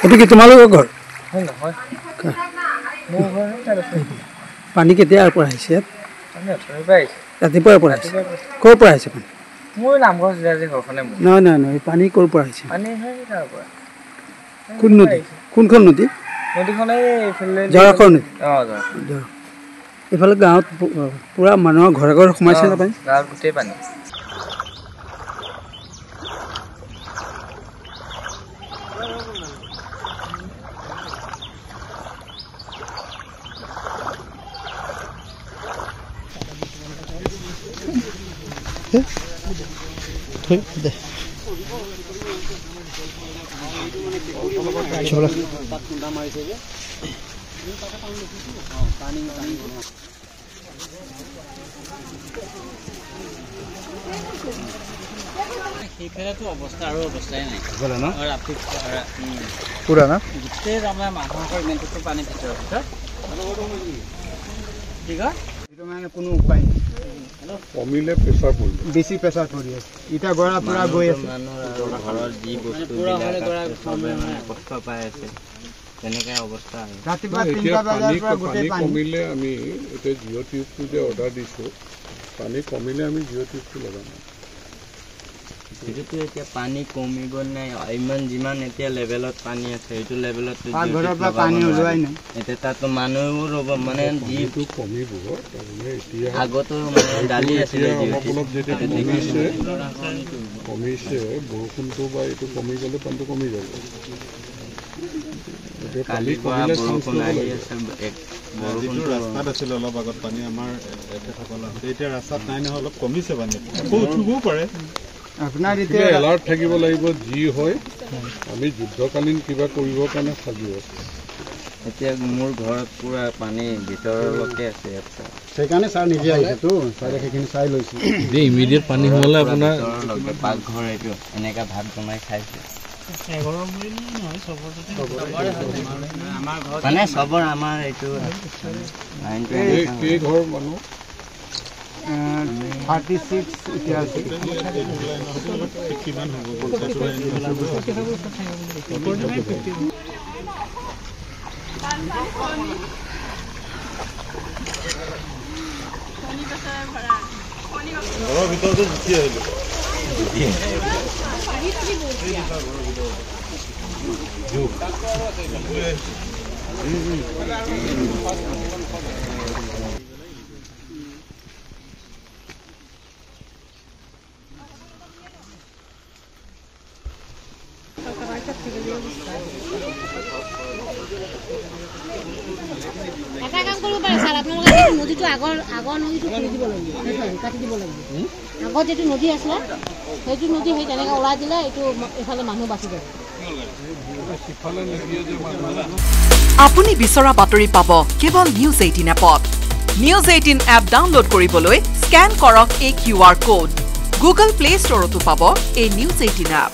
এইটো কি তোমালোকৰ ঘৰ? নহয় মোৰ ঘৰ তাত আছে। পানী কেতিয়াৰ পৰা আহিছে? আমি অথনিৰ পৰা আহিছে। ৰাতিপুৱাৰ পৰা আহিছে। ক'ৰ পৰা আহিছে পানী? মোৰ নামঘৰ যে ঘৰখনে মোৰ। নহয় পানী ক'ৰ পৰা আহিছে? পানী হয় তাৰ পৰা। কোন নদী? কোনখন নদী? নদীখন এইফালে জৰাখৰ নদী। জৰা। এইফালে গাঁৱত পুৰা মানুহৰ ঘৰে ঘৰে সোমাইছে না পানী? গাঁৱত গোটেই পানী। দে সেইফালেতো অৱস্থা আৰু অৱস্থাই নাই পুৰা না গোটেই আমাৰ মানুহৰ ইমানটো পানী ভিতৰত ঠিক হয় এইটো মানে কোনো উপায় নাই কমিলে প্ৰেছাৰ পৰিব বেছি প্ৰেছাৰ পৰি আছে ইটা গৰা পুৰা গৈ আছে ঘৰৰ যি বস্তু কষ্ট পাই আছে তেনেকৈ অৱস্থা ৰাতিপুৱা এতিয়া 3টা বজাৰ পৰা গোটেই পানী কমিলে আমি এতিয়া জিঅ' টিউবটো যে অৰ্ডাৰ দিছোঁ পানী কমিলে আমি জিঅ' টিউবটো লগাম সেইটোতো এতিয়া পানী কমিব নাই ইমান যিমান এতিয়া লেভেলত পানী আছে সেইটো লেভেলত ঘৰৰ পৰা পানী ওলোৱাই নাই এতিয়া তাতো মানুহো ৰ'ব মানে যিটো কমিব তাৰমানে এতিয়া আগতো মানে ডালি আছিলে অলপ যেতিয়া কমিছে বৰষুণটো বা এইটো কমি গ'লে পানীটো কমি যাব কালি বৰষুণ আহি আছে বৰষুণটো ৰাস্তাত আছিলে অলপ আগত পানী আমাৰ এখেতসকল আছে এতিয়া ৰাস্তাত নাই নহয় অলপ কমিছে পানী আকৌ উঠিবও পাৰে আপোনাৰ এতিয়া এলাৰ্ট থাকিব লাগিব যি হয় আমি যুদ্ধকালীন কিবা কৰিবৰ কাৰণে সাজু আছোঁ এতিয়া মোৰ ঘৰত পুৰা পানী ভিতৰলৈকে আছে সেইকাৰণে ছাৰ নিজে আহিছেতো ছাৰে সেইখিনি চাই লৈছে ইমিডিয়েট পানী সোমালে আপোনাৰ পাকঘৰ এইটো এনেকৈ ভাত বনাই খাইছে মানে চবৰ আমাৰ এইটো ঘৰ মানুহ 36 এতিয়া আছে কিমান হ'ব ঘৰৰ ভিতৰতে গুচি আহিলো এটা কাম কৰিব পাৰে ছাৰ আপোনালোকে নদীটো আগৰ নদীটো খুলি দিব লাগিব কাটি দিব লাগিব আগত যেটো নদী আছিলে সেইটো নদী সেই তেনেকৈ ওলাই দিলে এইটো এফালে মানুহ বাচি যাব আপুনি বিচৰা বাতৰি পাব কেৱল নিউজ 18 এপত নিউজ 18 এপ ডাউনলোড কৰিবলৈ স্ক্যান কৰক এই QR কোড গুগল প্লে ষ্টৰতো পাব এই নিউজ 18 এপ